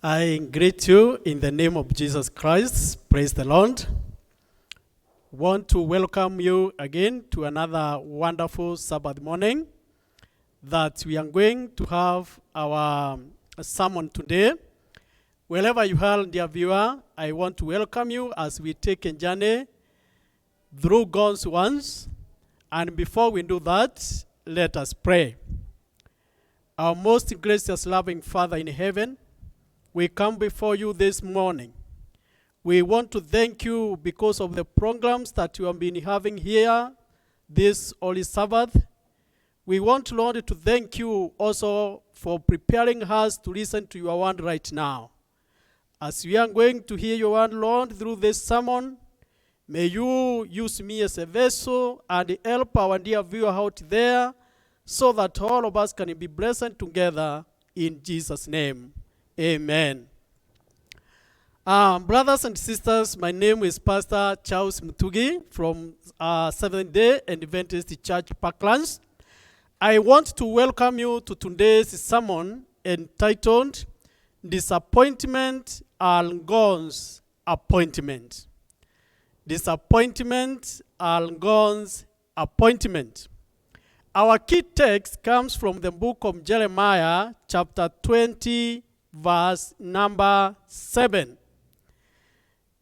I greet you in the name of Jesus Christ. Praise the Lord. Want to welcome you again to another wonderful Sabbath morning that we are going to have our sermon today. Wherever you are, dear viewer, I want to welcome you as we take a journey through God's words. And before we do that, let us pray. Our most gracious, loving Father in heaven, we come before you this morning. We want to thank you because of the programs that you have been having here this Holy Sabbath. We want, Lord, to thank you also for preparing us to listen to your word right now. As we are going to hear your word, Lord, through this sermon, may you use me as a vessel and help our dear viewer out there so that all of us can be blessed together in Jesus' name. Amen. Brothers and sisters, my name is Pastor Charles Mutugi from Seventh-day Adventist Church Parklands. I want to welcome you to today's sermon entitled Disappointment and God's Appointment. Disappointment and God's Appointment. Our key text comes from the book of Jeremiah, chapter 20, verse number 7.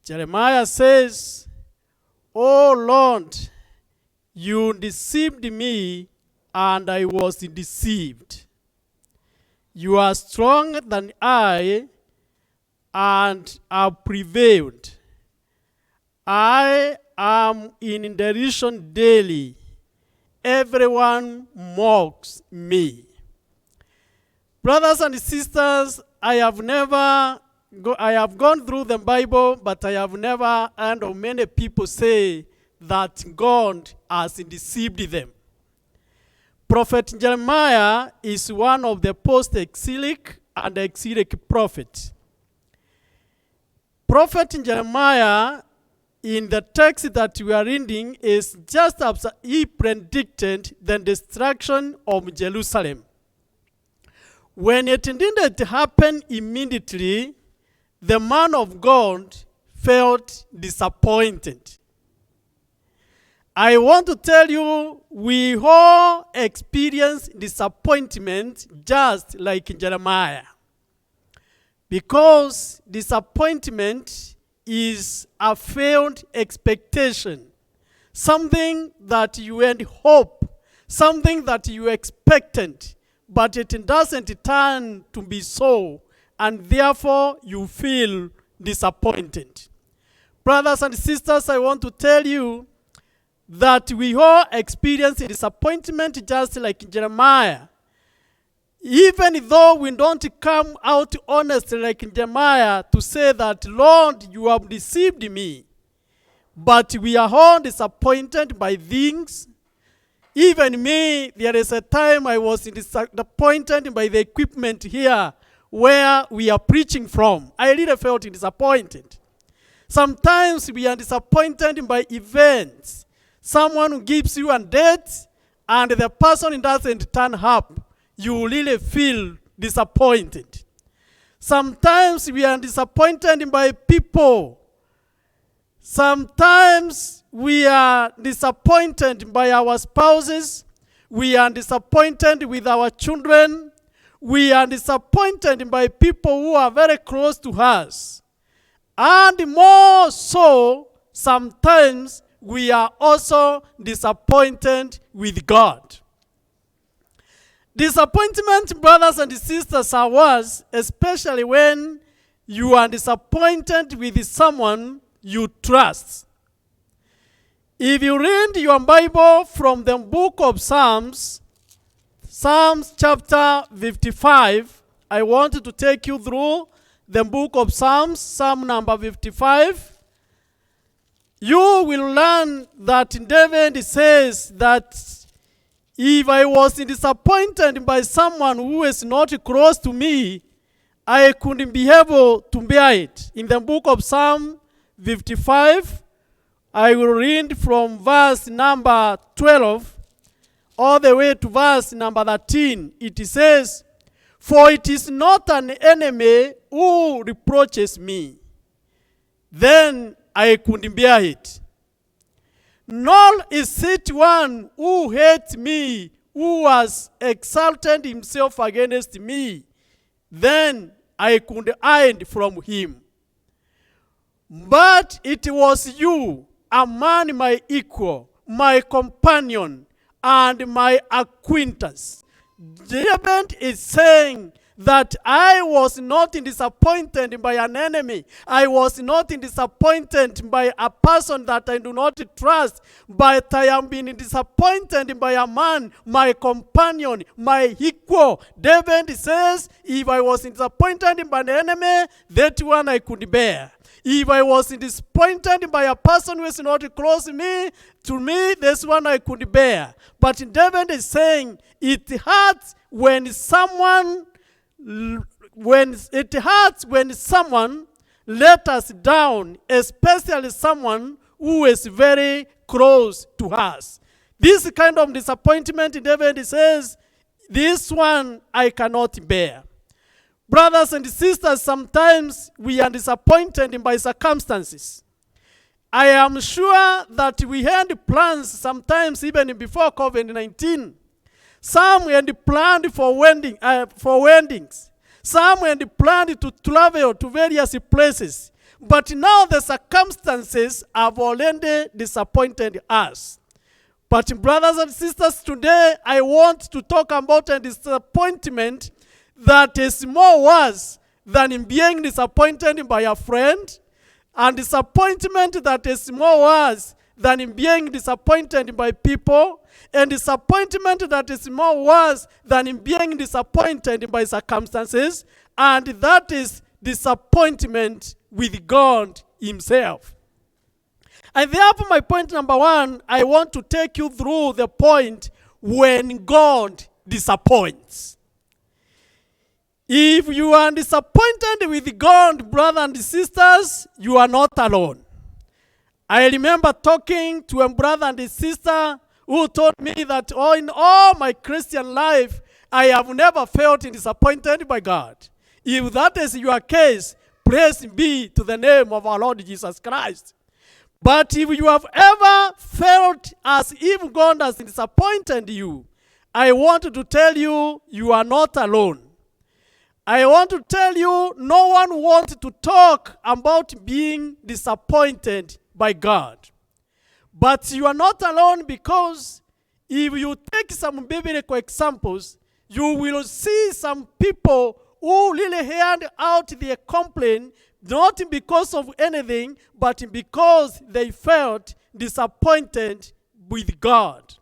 Jeremiah says, "O Lord, you deceived me, and I was deceived. You are stronger than I, and have prevailed. I am in derision daily. Everyone mocks me." Brothers and sisters, I have gone through the Bible, but I have never heard of many people say that God has deceived them. Prophet Jeremiah is one of the post-exilic and exilic prophets. Prophet Jeremiah, in the text that we are reading, is just as he predicted the destruction of Jerusalem. When it didn't happen immediately, the man of God felt disappointed. I want to tell you, we all experience disappointment just like Jeremiah. Because disappointment is a failed expectation. Something that you had hope, something that you expected, but it doesn't turn to be so, and therefore you feel disappointed. Brothers and sisters, I want to tell you that we all experience disappointment just like Jeremiah. Even though we don't come out honestly like Jeremiah to say that, "Lord, you have deceived me," but we are all disappointed by things. Even me, there is a time I was disappointed by the equipment here where we are preaching from. I really felt disappointed. Sometimes we are disappointed by events. Someone who gives you a date and the person doesn't turn up. You really feel disappointed. Sometimes we are disappointed by people. Sometimes we are disappointed by our spouses. We are disappointed with our children. We are disappointed by people who are very close to us. And more so, sometimes we are also disappointed with God. Disappointment, brothers and sisters, are worse, especially when you are disappointed with someone you trust. If you read your Bible from the book of Psalms chapter 55, I want to take you through the book of Psalms, Psalm number 55. You will learn that David says that if I was disappointed by someone who is not close to me, I couldn't be able to bear it. In the book of Psalm 55, I will read from verse number 12 all the way to verse number 13. It says, For it is not an enemy who reproaches me. Then I could bear it. Nor is it one who hates me, who has exalted himself against me. Then I could hide from him. But it was you, a man my equal, my companion, and my acquaintance. David is saying that I was not disappointed by an enemy. I was not disappointed by a person that I do not trust, but I am being disappointed by a man, my companion, my equal. David says, if I was disappointed by an enemy, that one I could bear. If I was disappointed by a person who is not close to me, this one I could bear. But David is saying, it hurts when someone let us down, especially someone who is very close to us. This kind of disappointment, David says, this one I cannot bear. Brothers and sisters, sometimes we are disappointed by circumstances. I am sure that we had plans sometimes even before COVID-19. Some had planned for weddings. Some had planned to travel to various places. But now the circumstances have already disappointed us. But brothers and sisters, today I want to talk about a disappointment that is more worse than in being disappointed by a friend, and disappointment that is more worse than in being disappointed by people, and disappointment that is more worse than in being disappointed by circumstances, and that is disappointment with God himself. And therefore, my point number one, I want to take you through the point when God disappoints. If you are disappointed with God, brothers and sisters, you are not alone. I remember talking to a brother and a sister who told me that in all my Christian life, I have never felt disappointed by God. If that is your case, praise be to the name of our Lord Jesus Christ. But if you have ever felt as if God has disappointed you, I want to tell you, you are not alone. I want to tell you, no one wants to talk about being disappointed by God. But you are not alone, because if you take some biblical examples, you will see some people who really heard out their complaint, not because of anything, but because they felt disappointed with God.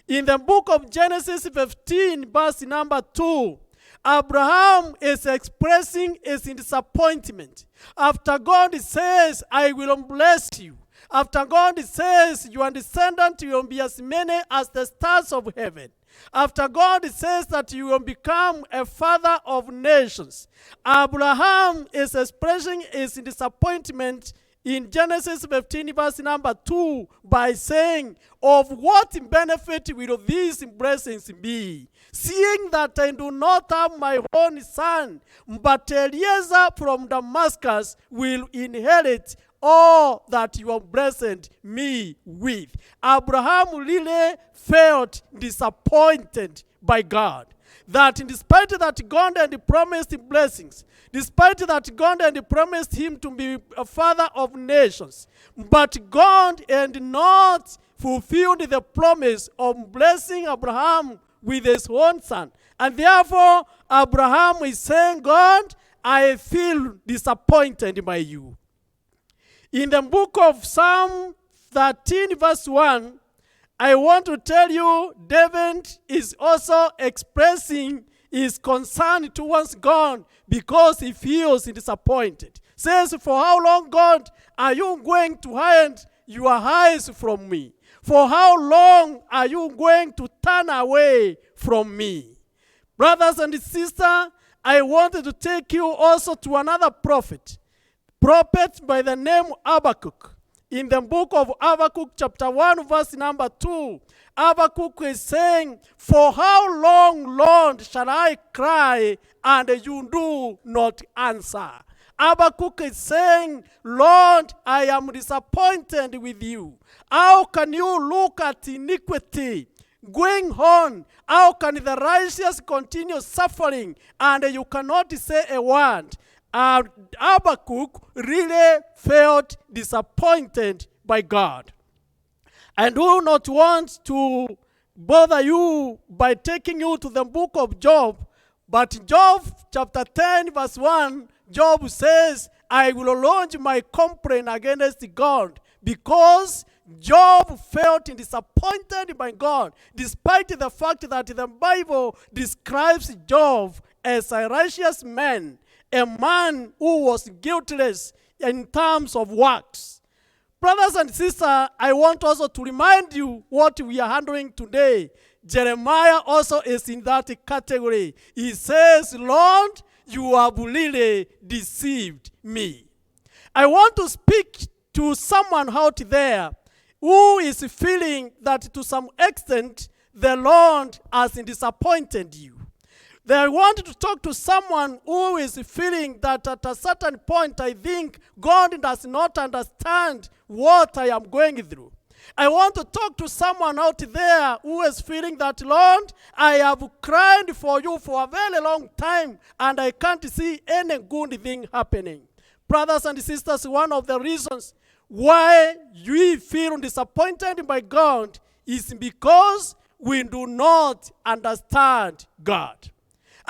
In the book of Genesis 15, verse number 2, Abraham is expressing his disappointment. After God says, I will bless you. After God says, your descendant will be as many as the stars of heaven. After God says that you will become a father of nations. Abraham is expressing his disappointment in Genesis 15, verse number 2, by saying, of what benefit will these blessings be, seeing that I do not have my own son, but Eliezer from Damascus will inherit all that you have blessed me with. Abraham really felt disappointed by God. That despite that God had promised blessings, despite that God had promised him to be a father of nations, but God had not fulfilled the promise of blessing Abraham with his own son. And therefore, Abraham is saying, God, I feel disappointed by you. In the book of Psalm 13, verse 1, I want to tell you, David is also expressing his concern towards God because he feels disappointed. Says, for how long, God, are you going to hide your eyes from me? For how long are you going to turn away from me? Brothers and sisters, I wanted to take you also to another prophet by the name Habakkuk. In the book of Habakkuk, chapter 1, verse number 2, Habakkuk is saying, for how long, Lord, shall I cry and you do not answer? Habakkuk is saying, Lord, I am disappointed with you. How can you look at iniquity going on? How can the righteous continue suffering and you cannot say a word? Habakkuk really felt disappointed by God. I do not want to bother you by taking you to the book of Job, but Job chapter 10 verse 1, Job says, I will launch my complaint against God, because Job felt disappointed by God, despite the fact that the Bible describes Job as a righteous man, a man who was guiltless in terms of works. Brothers and sisters, I want also to remind you what we are handling today. Jeremiah also is in that category. He says, Lord, you have really deceived me. I want to speak to someone out there who is feeling that to some extent the Lord has disappointed you. I want to talk to someone who is feeling that at a certain point I think God does not understand what I am going through. I want to talk to someone out there who is feeling that, Lord, I have cried for you for a very long time and I can't see any good thing happening. Brothers and sisters, one of the reasons why we feel disappointed by God is because we do not understand God.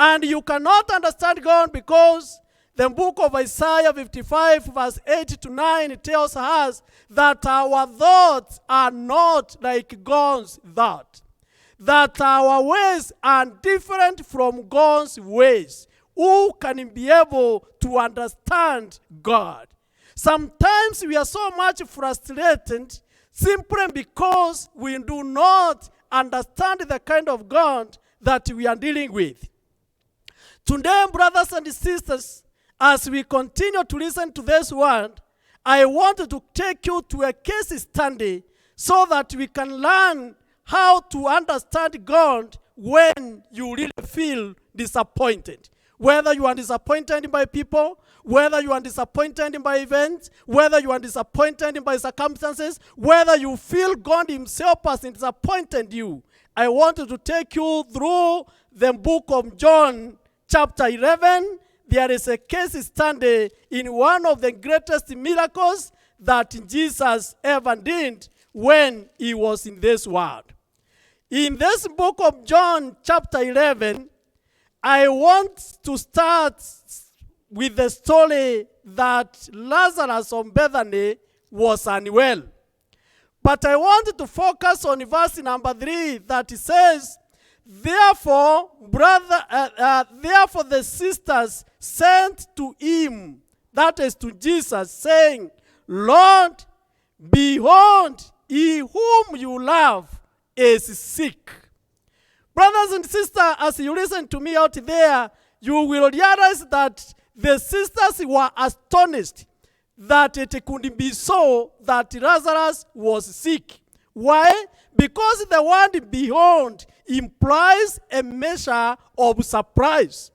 And you cannot understand God because the book of Isaiah 55 verse 8 to 9 tells us that our thoughts are not like God's thoughts, that our ways are different from God's ways. Who can be able to understand God? Sometimes we are so much frustrated simply because we do not understand the kind of God that we are dealing with. Today, brothers and sisters, as we continue to listen to this word, I want to take you to a case study so that we can learn how to understand God when you really feel disappointed. Whether you are disappointed by people, whether you are disappointed by events, whether you are disappointed by circumstances, whether you feel God himself has disappointed you, I want to take you through the book of John chapter 11. There is a case study in one of the greatest miracles that Jesus ever did when he was in this world. In this book of John chapter 11, I want to start with the story that Lazarus of Bethany was unwell. But I wanted to focus on verse number 3 that says, Therefore the sisters sent to him, that is to Jesus, saying, Lord, behold, he whom you love is sick. Brothers and sisters, as you listen to me out there, you will realize that the sisters were astonished that it could be so that Lazarus was sick. Why? Because the word behold implies a measure of surprise.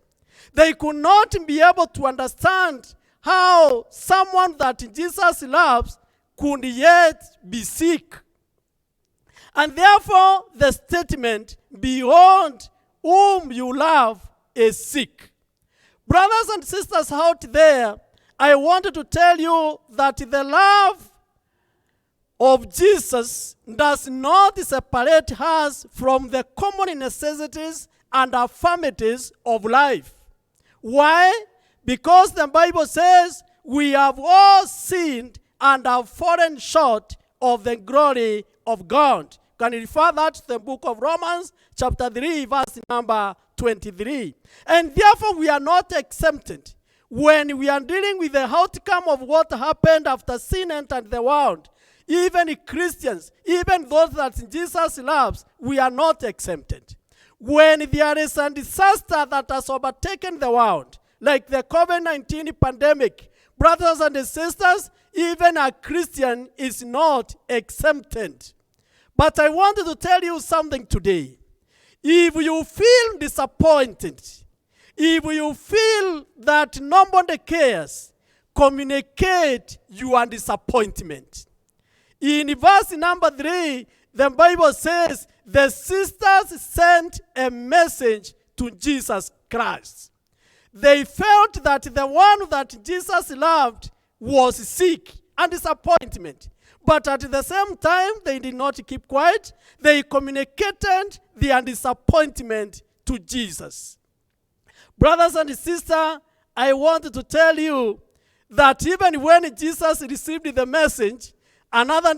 They could not be able to understand how someone that Jesus loves could yet be sick. And therefore, the statement, behold, whom you love is sick. Brothers and sisters out there, I wanted to tell you that the love of Jesus does not separate us from the common necessities and affirmities of life. Why? Because the Bible says we have all sinned and have fallen short of the glory of God. Can you refer that to the book of Romans chapter 3 verse number 23. And therefore we are not exempted when we are dealing with the outcome of what happened after sin entered the world. Even Christians, even those that Jesus loves, we are not exempted. When there is a disaster that has overtaken the world, like the COVID-19 pandemic, brothers and sisters, even a Christian is not exempted. But I wanted to tell you something today. If you feel disappointed, if you feel that nobody cares, communicate your disappointment. In verse number 3, the Bible says, the sisters sent a message to Jesus Christ. They felt that the one that Jesus loved was sick and disappointment. But at the same time, they did not keep quiet. They communicated their disappointment to Jesus. Brothers and sisters, I want to tell you that even when Jesus received the message, another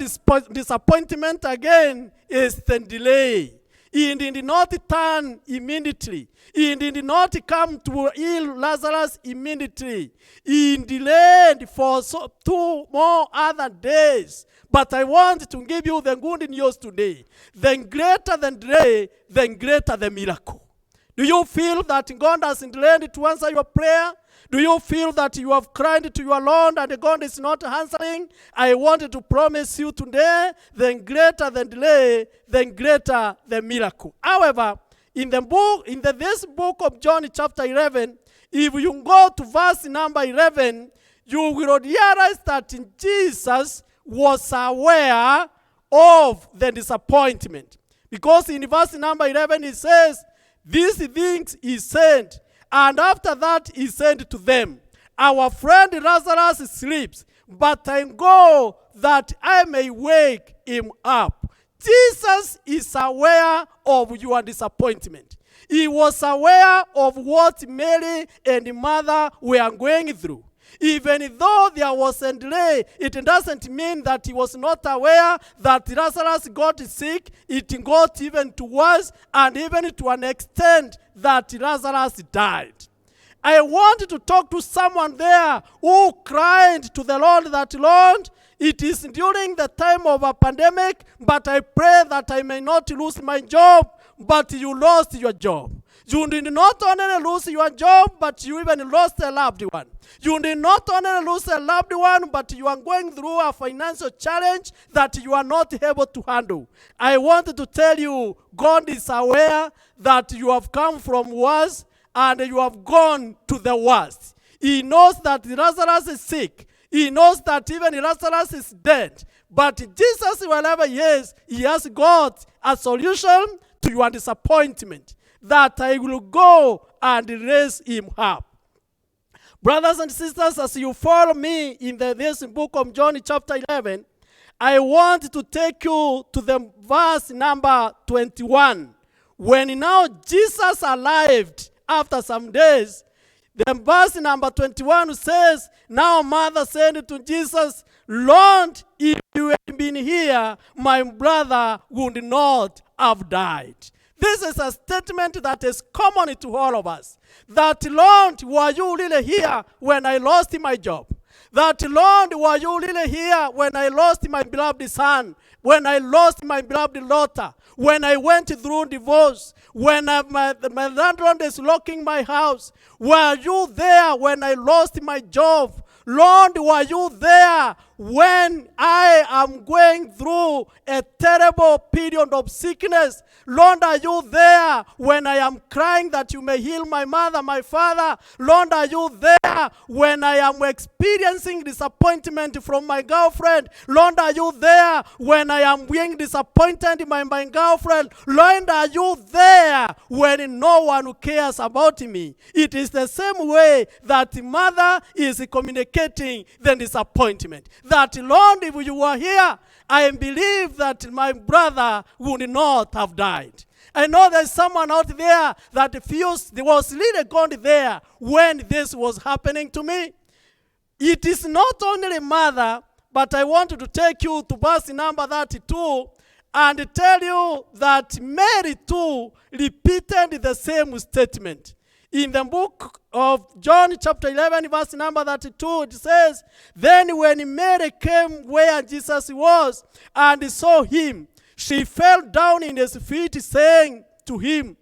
disappointment again is the delay. He did not turn immediately. He did not come to heal Lazarus immediately. He delayed for 2 more other days. But I want to give you the good news today. The greater the delay, the greater the miracle. Do you feel that God has delayed to answer your prayer? Do you feel that you have cried to your Lord and God is not answering? I wanted to promise you today, the greater the delay, the greater the miracle. However, in this book of John chapter 11, if you go to verse number 11, you will realize that Jesus was aware of the disappointment. Because in verse number 11 it says, these things he said, and after that he said to them, our friend Lazarus sleeps, but I go that I may wake him up. Jesus is aware of your disappointment. He was aware of what Mary and Martha were going through. Even though there was a delay, it doesn't mean that he was not aware that Lazarus got sick. It got even to worse, and even to an extent that Lazarus died. I want to talk to someone there who cried to the Lord that, Lord, it is during the time of a pandemic, but I pray that I may not lose my job, but you lost your job. You did not only lose your job, but you even lost a loved one. You did not only lose a loved one, but you are going through a financial challenge that you are not able to handle. I wanted to tell you, God is aware that you have come from worse and you have gone to the worst. He knows that Lazarus is sick. He knows that even Lazarus is dead. But Jesus, wherever he is, he has got a solution to your disappointment, that I will go and raise him up. Brothers and sisters, as you follow me in this book of John chapter 11, I want to take you to the verse number 21. When now Jesus arrived after some days, the verse number 21 says, now Martha said to Jesus, Lord, if you had been here, my brother would not have died. This is a statement that is common to all of us. That, Lord, were you really here when I lost my job? That, Lord, were you really here when I lost my beloved son? When I lost my beloved daughter? When I went through divorce? When my landlord is locking my house? Were you there when I lost my job? Lord, were you there when I am going through a terrible period of sickness? Lord, are you there when I am crying that you may heal my mother, my father? Lord, are you there when I am experiencing disappointment from my girlfriend? Lord, are you there when I am being disappointed by my girlfriend? Lord, are you there when no one cares about me? It is the same way that mother is communicating the disappointment. That, Lord, if you were here, I believe that my brother would not have died. I know there's someone out there that feels there was really God there when this was happening to me. It is not only mother, but I want to take you to verse number 32 and tell you that Mary too repeated the same statement. In the book of John chapter 11, verse number 32, it says, then when Mary came where Jesus was and saw him, she fell down in his feet, saying to him,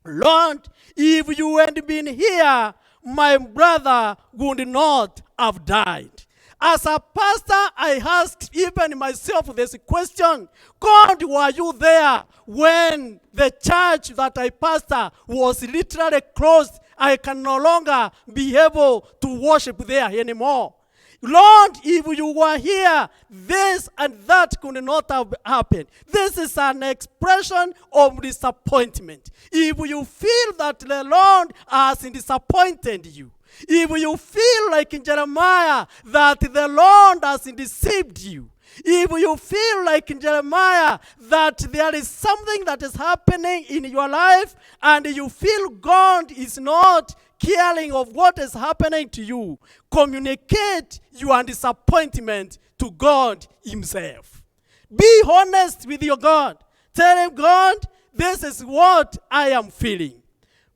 Lord, if you had been here, my brother would not have died. As a pastor, I asked even myself this question: God, were you there when the church that I pastor was literally closed? I can no longer be able to worship there anymore. Lord, if you were here, this and that could not have happened. This is an expression of disappointment. If you feel that the Lord has disappointed you, if you feel like in Jeremiah that the Lord has deceived you, if you feel like in Jeremiah that there is something that is happening in your life and you feel God is not caring of what is happening to you, communicate your disappointment to God himself. Be honest with your God. Tell him, God, this is what I am feeling.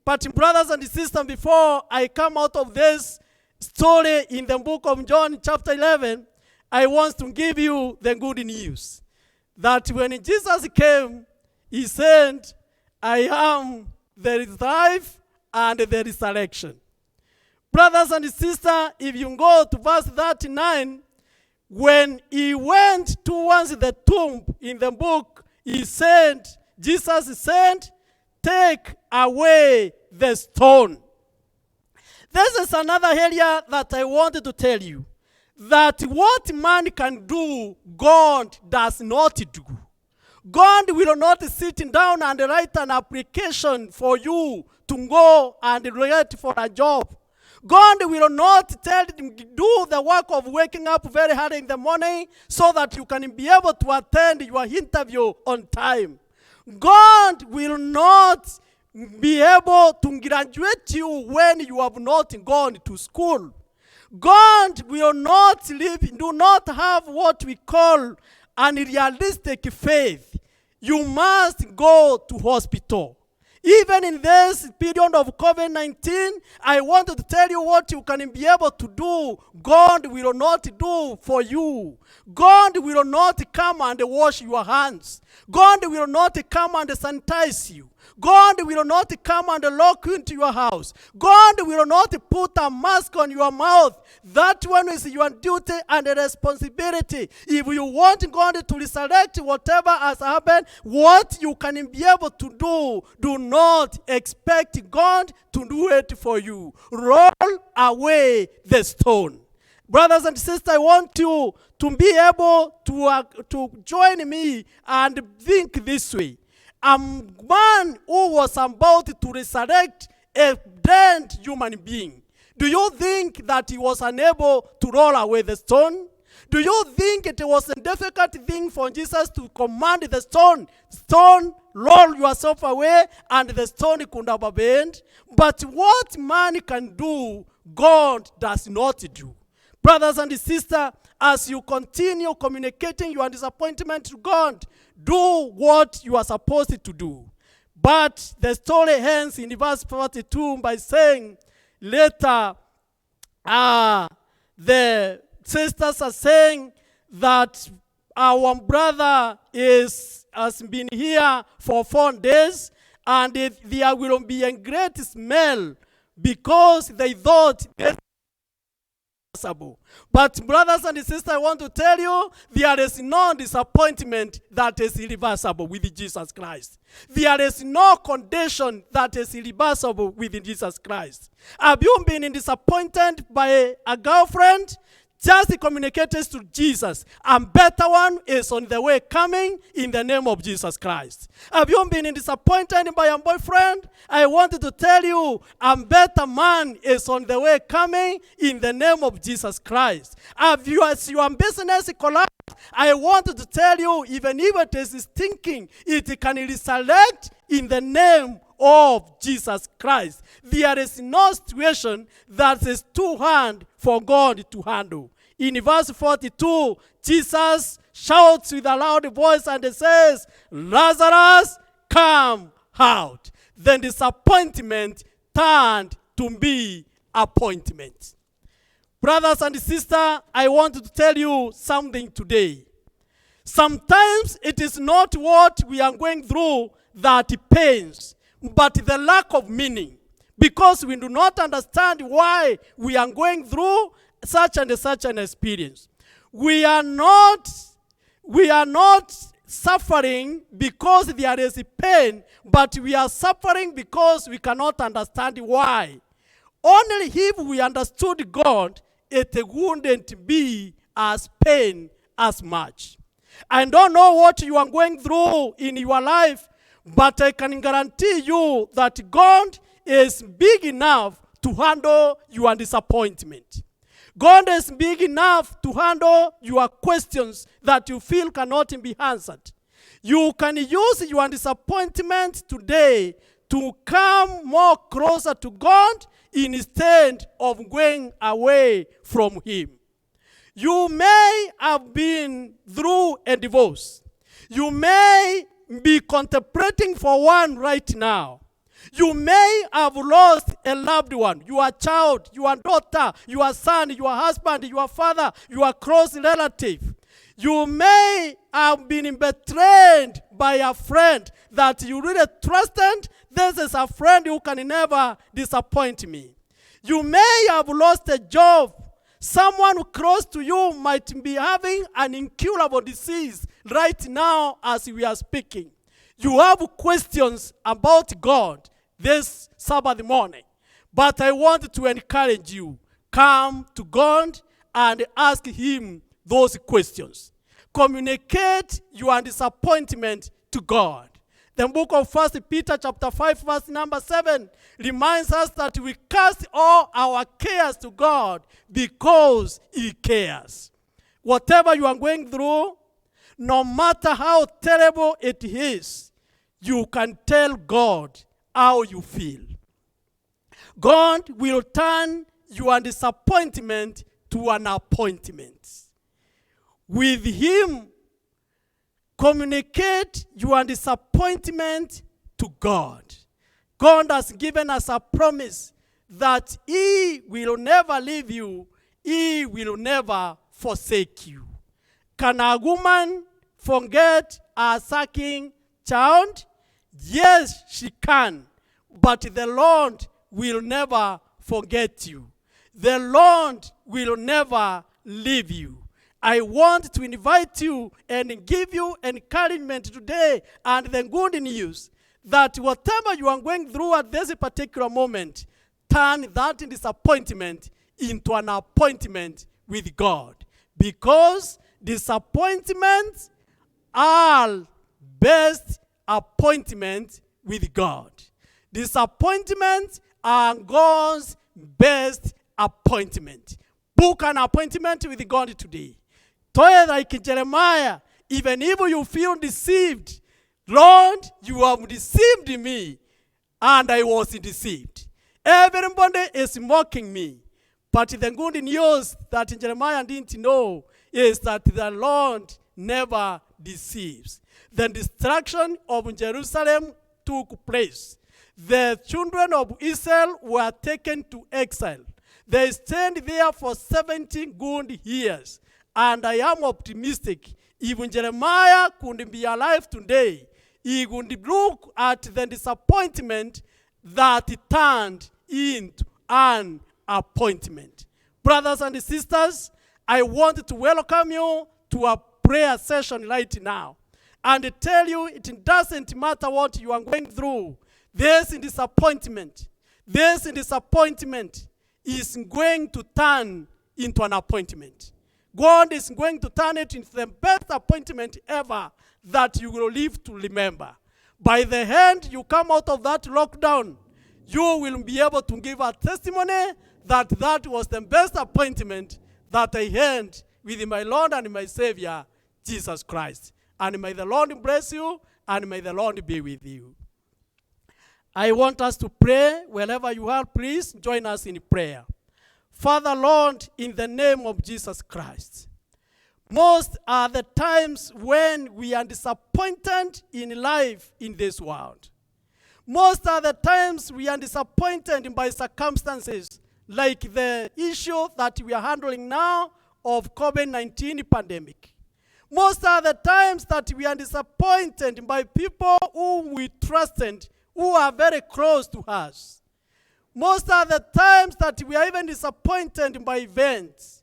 But brothers and sisters, before I come out of this story in the book of John chapter 11, I want to give you the good news. That when Jesus came, he said, I am the life and the resurrection. Brothers and sisters, if you go to verse 39, when he went towards the tomb in the book, he said, Jesus said, take away the stone. This is another area that I wanted to tell you. That what man can do, God does not do. God will not sit down and write an application for you to go and write for a job. God will not tell you to do the work of waking up very early in the morning so that you can be able to attend your interview on time. God will not be able to graduate you when you have not gone to school. God will not do not have what we call unrealistic faith. You must go to hospital. Even in this period of COVID-19, I wanted to tell you what you can be able to do. God will not do for you. God will not come and wash your hands. God will not come and sanitize you. God will not come and lock you into your house. God will not put a mask on your mouth. That one is your duty and responsibility. If you want God to resurrect whatever has happened, what you can be able to do not expect God to do it for you. Roll away the stone. Brothers and sisters, I want you to be able to join me and think this way. A man who was about to resurrect a dead human being, do you think that he was unable to roll away the stone? Do you think it was a difficult thing for Jesus to command the stone, roll yourself away, and the stone could have bent? But what man can do, God does not do. Brothers and sisters, as you continue communicating your disappointment to God, do what you are supposed to do. But the story ends in verse 42 by saying, later, the sisters are saying that our brother has been here for 4 days, and there will be a great smell because they thought but brothers and sisters, I want to tell you, there is no disappointment that is irreversible with Jesus Christ. There is no condition that is irreversible with Jesus Christ. Have you been disappointed by a girlfriend? Just communicate this to Jesus. A better one is on the way coming in the name of Jesus Christ. Have you been disappointed by a boyfriend? I wanted to tell you, a better man is on the way coming in the name of Jesus Christ. Have you, as your business collapsed, I wanted to tell you, even if it is stinking, it can resurrect in the name of Jesus Christ. There is no situation that is too hard for God to handle. In verse 42, Jesus shouts with a loud voice and says, Lazarus, come out. Then disappointment turned to be appointment. Brothers and sisters, I want to tell you something today. Sometimes it is not what we are going through that pains, but the lack of meaning. Because we do not understand why we are going through, such and such an experience. We are not suffering because there is pain, but we are suffering because we cannot understand why. Only if we understood God, it wouldn't be as pain as much. I don't know what you are going through in your life, but I can guarantee you that God is big enough to handle your disappointment. God is big enough to handle your questions that you feel cannot be answered. You can use your disappointment today to come more closer to God instead of going away from Him. You may have been through a divorce. You may be contemplating for one right now. You may have lost a loved one, your child, your daughter, your son, your husband, your father, your close relative. You may have been betrayed by a friend that you really trusted. This is a friend who can never disappoint me. You may have lost a job. Someone close to you might be having an incurable disease right now as we are speaking. You have questions about God this Sabbath morning, but I want to encourage you. Come to God and ask Him those questions. Communicate your disappointment to God. The book of 1 Peter chapter 5 verse number 7 reminds us that we cast all our cares to God because He cares. Whatever you are going through, no matter how terrible it is, you can tell God how you feel. God will turn your disappointment to an appointment. With Him, communicate your disappointment to God. God has given us a promise that He will never leave you, He will never forsake you. Can a woman forget a sucking child? Yes, she can. But the Lord will never forget you. The Lord will never leave you. I want to invite you and give you encouragement today and the good news that whatever you are going through at this particular moment, turn that disappointment into an appointment with God. Because disappointments are best appointments with God. Disappointments are God's best appointment. Book an appointment with God today. Today, like Jeremiah, even if you feel deceived, Lord, you have deceived me, and I was deceived. Everybody is mocking me. But the good news that Jeremiah didn't know is that the Lord never deceives. The destruction of Jerusalem took place. The children of Israel were taken to exile. They stayed there for 70 good years. And I am optimistic. Even Jeremiah could be alive today, he would look at the disappointment that turned into an appointment. Brothers and sisters, I want to welcome you to a prayer session right now and tell you it doesn't matter what you are going through. This disappointment is going to turn into an appointment. God is going to turn it into the best appointment ever that you will live to remember. By the end you come out of that lockdown, you will be able to give a testimony that that was the best appointment that I had with my Lord and my Savior, Jesus Christ. And may the Lord bless you, and may the Lord be with you. I want us to pray. Wherever you are, please join us in prayer. Father, Lord, in the name of Jesus Christ, most are the times when we are disappointed in life in this world. Most are the times we are disappointed by circumstances like the issue that we are handling now of COVID-19 pandemic. Most are the times that we are disappointed by people who we trusted, who are very close to us. Most are the times that we are even disappointed by events.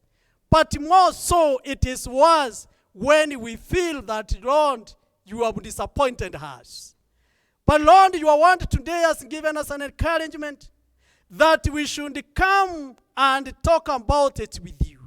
But more so, it is worse when we feel that, Lord, you have disappointed us. But Lord, your word today has given us an encouragement that we should come and talk about it with you.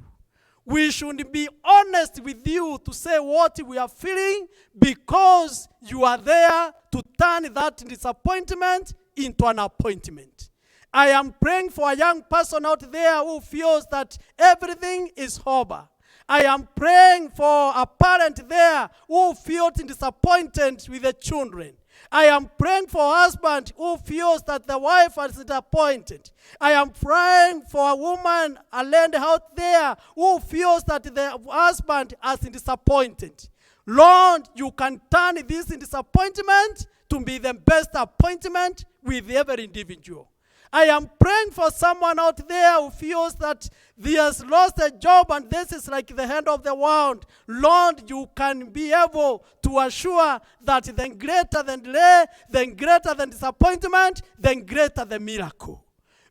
We should be honest with you to say what we are feeling, because you are there to turn that disappointment into an appointment. I am praying for a young person out there who feels that everything is over. I am praying for a parent there who feels disappointed with the children. I am praying for a husband who feels that the wife is disappointed. I am praying for a woman, a lady out there who feels that the husband is disappointed. Lord, you can turn this disappointment to be the best appointment with every individual. I am praying for someone out there who feels that he has lost a job and this is like the end of the world. Lord, you can be able to assure that then greater than delay, then greater than disappointment, then greater the miracle.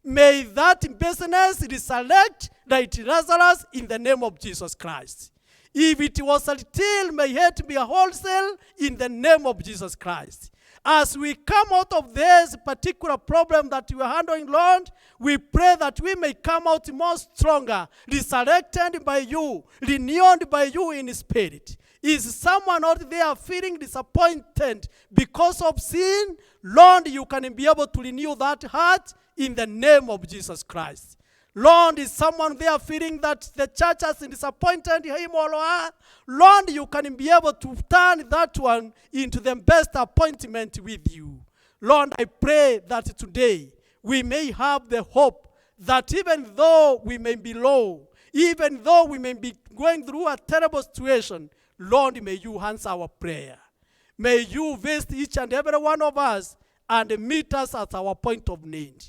May that business resurrect like Lazarus in the name of Jesus Christ. If it was a retail, may it be a wholesale in the name of Jesus Christ. As we come out of this particular problem that we are handling, Lord, we pray that we may come out more stronger, resurrected by you, renewed by you in spirit. Is someone out there feeling disappointed because of sin? Lord, you can be able to renew that heart in the name of Jesus Christ. Lord, is someone there feeling that the church has disappointed him or her? Lord, you can be able to turn that one into the best appointment with you. Lord, I pray that today we may have the hope that even though we may be low, even though we may be going through a terrible situation, Lord, may you answer our prayer. May you visit each and every one of us and meet us at our point of need.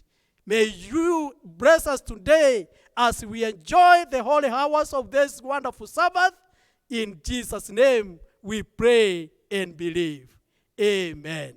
May you bless us today as we enjoy the holy hours of this wonderful Sabbath. In Jesus' name we pray and believe. Amen.